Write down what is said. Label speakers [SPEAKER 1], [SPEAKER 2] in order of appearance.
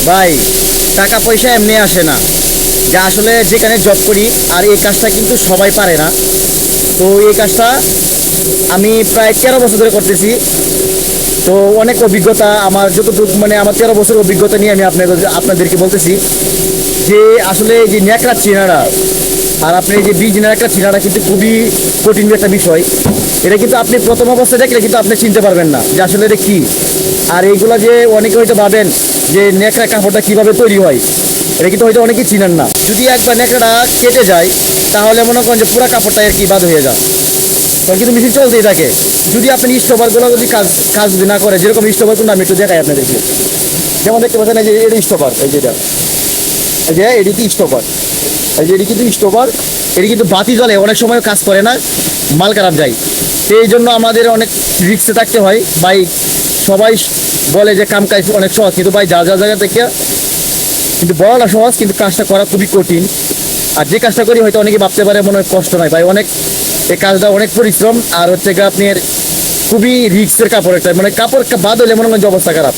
[SPEAKER 1] ভাই, টাকা পয়সা এমনি আসে না। যা আসলে যেখানে জব করি, আর এই কাজটা কিন্তু সবাই পারে না। তো এই কাজটা আমি প্রায় 13 বছর ধরে করতেছি। তো অনেক অভিজ্ঞতা আমার, যতটুকু মানে আমার 13 বছর অভিজ্ঞতা নিয়ে আমি আপনাদেরকে বলতেছি যে আসলে এই যে ন্যাকড়া চিনারা আর আপনি এই যে বীজ ন্যাকড়া চিনারা কিন্তু খুবই কঠিন একটা বিষয়। এটা কিন্তু আপনি প্রথম অবস্থায় দেখলে কিন্তু আপনি চিনতে পারবেন না যে আসলে এটা কি। আর এইগুলা যে অনেকে হয়তো ভাবেন যে ন্যাকড়া কাপড়টা কিভাবে তৈরি হয়, এটা কিন্তু হয়তো অনেকেই চিনেন না। যদি একবার ন্যাকড়াটা কেটে যায় তাহলে মনে করেন যে পুরো কাপড়টা আর কি বাদ হয়ে যায়। তখন কিন্তু মেশিন চলতেই থাকে। যদি আপনি স্টোভারগুলো যদি কাজ কাজ যদি না করে, যেরকম স্টোভারগুলো আমি একটু দেখাই আপনাদেরকে। যেমন দেখতে পাচ্ছেন এই যে এটা স্টোভার, এই যেটা, এই যে এটি কি স্টোভার, এই যে এটি কিন্তু স্টোভার। এটি কিন্তু বাতি জ্বলে, অনেক সময় কাজ করে না, মাল খারাপ যায়। তো এই জন্য আমাদের অনেক রিস্কে থাকতে হয় ভাই। সবাই বলে যে কাম কাজ অনেক সহজ, কিন্তু ভাই যা যা জায়গা থেকে কিন্তু বড়টা সহজ, কিন্তু কাজটা করা খুবই কঠিন। আর যে কাজটা করি হয়তো অনেকে ভাবতে পারে মনে হয় কষ্ট নয় ভাই, অনেক এই কাজটা অনেক পরিশ্রম। আর হচ্ছে গিয়ে আপনার খুবই রিস্কের কাপড় একটা, মানে কাপড় বাদ হলে মনে হয় যে অবস্থা খারাপ।